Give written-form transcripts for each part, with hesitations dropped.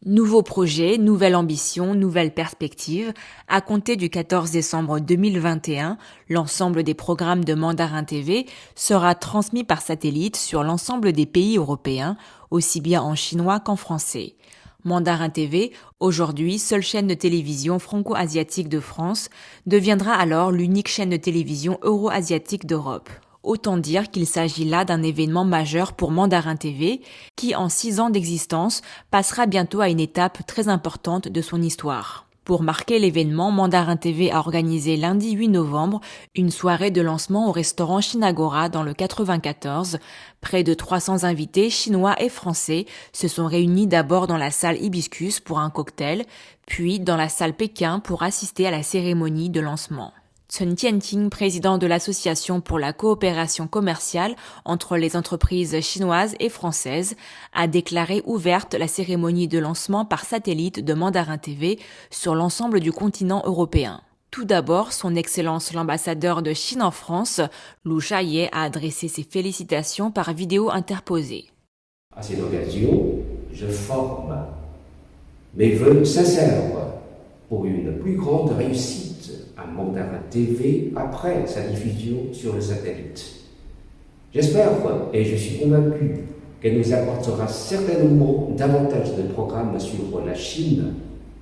Nouveau projet, nouvelle ambition, nouvelle perspective. À compter du 14 décembre 2021, l'ensemble des programmes de Mandarin TV sera transmis par satellite sur l'ensemble des pays européens, aussi bien en chinois qu'en français. Mandarin TV, aujourd'hui seule chaîne de télévision franco-asiatique de France, deviendra alors l'unique chaîne de télévision euro-asiatique d'Europe. Autant dire qu'il s'agit là d'un événement majeur pour Mandarin TV, qui en 6 ans d'existence passera bientôt à une étape très importante de son histoire. Pour marquer l'événement, Mandarin TV a organisé lundi 8 novembre une soirée de lancement au restaurant Chinagora dans le 94. Près de 300 invités chinois et français se sont réunis d'abord dans la salle Hibiscus pour un cocktail, puis dans la salle Pékin pour assister à la cérémonie de lancement. Chen Tianting, président de l'Association pour la coopération commerciale entre les entreprises chinoises et françaises, a déclaré ouverte la cérémonie de lancement par satellite de Mandarin TV sur l'ensemble du continent européen. Tout d'abord, son Excellence l'ambassadeur de Chine en France, Lu Shaye, a adressé ses félicitations par vidéo interposée. À cette occasion, je forme mes vœux sincères pour une plus grande réussite à Mandarin TV après sa diffusion sur le satellite. J'espère et je suis convaincu qu'elle nous apportera certainement davantage de programmes sur la Chine,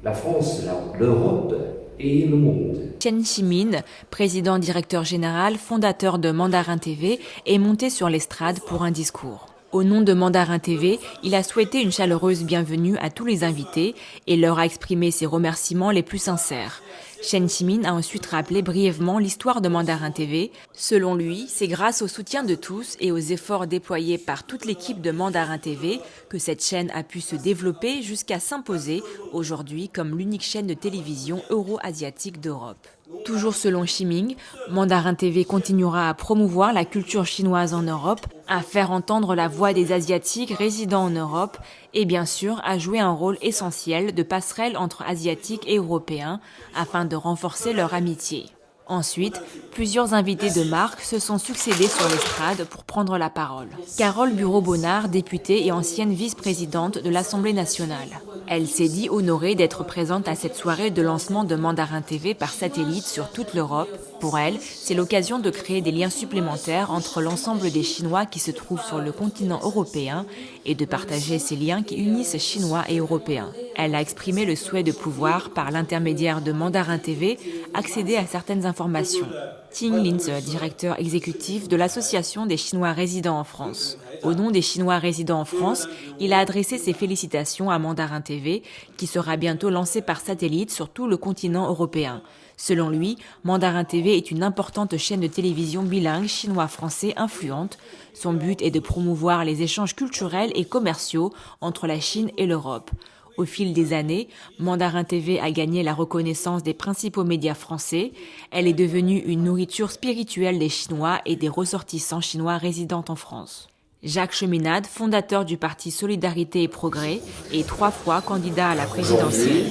la France, l'Europe et le monde. Chen Ximin, président directeur général, fondateur de Mandarin TV, est monté sur l'estrade pour un discours. Au nom de Mandarin TV, il a souhaité une chaleureuse bienvenue à tous les invités et leur a exprimé ses remerciements les plus sincères. Chen Ximin a ensuite rappelé brièvement l'histoire de Mandarin TV. Selon lui, c'est grâce au soutien de tous et aux efforts déployés par toute l'équipe de Mandarin TV que cette chaîne a pu se développer jusqu'à s'imposer aujourd'hui comme l'unique chaîne de télévision euro-asiatique d'Europe. Toujours selon Ximing, Mandarin TV continuera à promouvoir la culture chinoise en Europe, à faire entendre la voix des Asiatiques résidant en Europe et bien sûr à jouer un rôle essentiel de passerelle entre Asiatiques et Européens afin de renforcer leur amitié. Ensuite, plusieurs invités de marque se sont succédés sur l'estrade pour prendre la parole. Carole Bureau-Bonnard, députée et ancienne vice-présidente de l'Assemblée nationale. Elle s'est dit honorée d'être présente à cette soirée de lancement de Mandarin TV par satellite sur toute l'Europe. Pour elle, c'est l'occasion de créer des liens supplémentaires entre l'ensemble des Chinois qui se trouvent sur le continent européen et de partager ces liens qui unissent Chinois et Européens. Elle a exprimé le souhait de pouvoir, par l'intermédiaire de Mandarin TV, accéder à certaines informations. Ting Linze, directeur exécutif de l'Association des Chinois résidant en France. Au nom des Chinois résidant en France, il a adressé ses félicitations à Mandarin TV, qui sera bientôt lancé par satellite sur tout le continent européen. Selon lui, Mandarin TV est une importante chaîne de télévision bilingue chinois-français influente. Son but est de promouvoir les échanges culturels et commerciaux entre la Chine et l'Europe. Au fil des années, Mandarin TV a gagné la reconnaissance des principaux médias français. Elle est devenue une nourriture spirituelle des Chinois et des ressortissants chinois résidant en France. Jacques Cheminade, fondateur du parti Solidarité et Progrès, est 3 fois candidat à la présidentielle.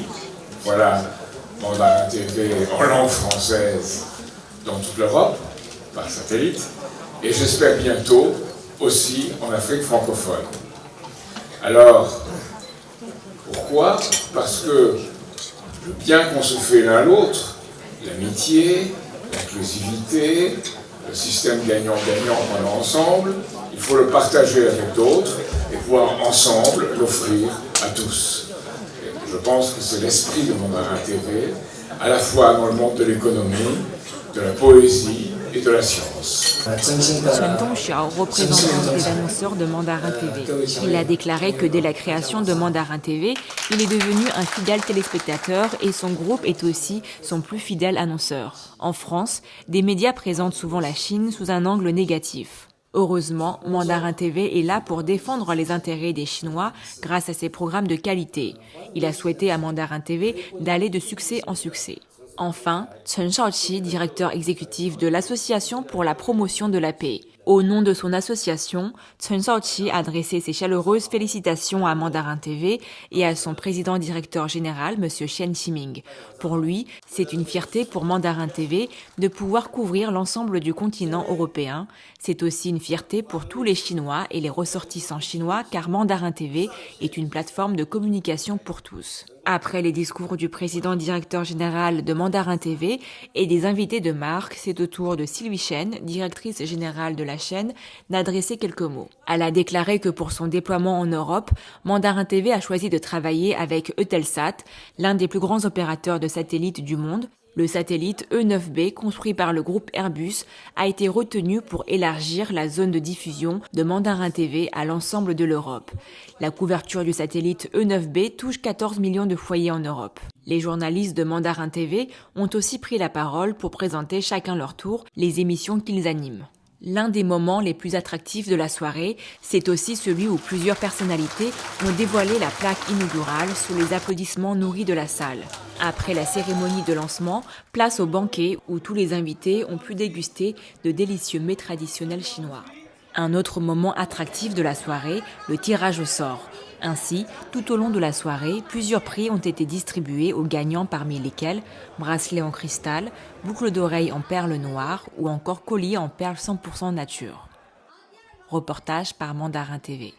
Voilà, Mandarin TV en langue française dans toute l'Europe, par satellite, et j'espère bientôt aussi en Afrique francophone. Alors, pourquoi ? Parce que le bien qu'on se fait l'un l'autre, l'amitié, l'inclusivité, le système gagnant-gagnant qu'on a ensemble, il faut le partager avec d'autres et pouvoir ensemble l'offrir à tous. Et je pense que c'est l'esprit de Mandarin TV, à la fois dans le monde de l'économie, de la poésie et de la science. Chen Tongxiao, représentant des annonceurs de Mandarin TV. Il a déclaré que dès la création de Mandarin TV, il est devenu un fidèle téléspectateur et son groupe est aussi son plus fidèle annonceur. En France, des médias présentent souvent la Chine sous un angle négatif. Heureusement, Mandarin TV est là pour défendre les intérêts des Chinois grâce à ses programmes de qualité. Il a souhaité à Mandarin TV d'aller de succès en succès. Enfin, Chen Shaoqi, directeur exécutif de l'Association pour la promotion de la paix. Au nom de son association, Chen Shaoqi a adressé ses chaleureuses félicitations à Mandarin TV et à son président directeur général, M. Chen Ximing. Pour lui, C'est une fierté pour Mandarin TV de pouvoir couvrir l'ensemble du continent européen. C'est aussi une fierté pour tous les Chinois et les ressortissants chinois car Mandarin TV est une plateforme de communication pour tous. Après les discours du président directeur général de Mandarin TV et des invités de marque, c'est au tour de Sylvie Chen, directrice générale de la chaîne, d'adresser quelques mots. Elle a déclaré que pour son déploiement en Europe, Mandarin TV a choisi de travailler avec Eutelsat, l'un des plus grands opérateurs de satellites du monde. Le satellite E9B, construit par le groupe Airbus, a été retenu pour élargir la zone de diffusion de Mandarin TV à l'ensemble de l'Europe. La couverture du satellite E9B touche 14 millions de foyers en Europe. Les journalistes de Mandarin TV ont aussi pris la parole pour présenter chacun leur tour les émissions qu'ils animent. L'un des moments les plus attractifs de la soirée, c'est aussi celui où plusieurs personnalités ont dévoilé la plaque inaugurale sous les applaudissements nourris de la salle. Après la cérémonie de lancement, place au banquet où tous les invités ont pu déguster de délicieux mets traditionnels chinois. Un autre moment attractif de la soirée, le tirage au sort. Ainsi, tout au long de la soirée, plusieurs prix ont été distribués aux gagnants parmi lesquels bracelets en cristal, boucles d'oreilles en perles noires ou encore colliers en perles 100% nature. Reportage par Mandarin TV.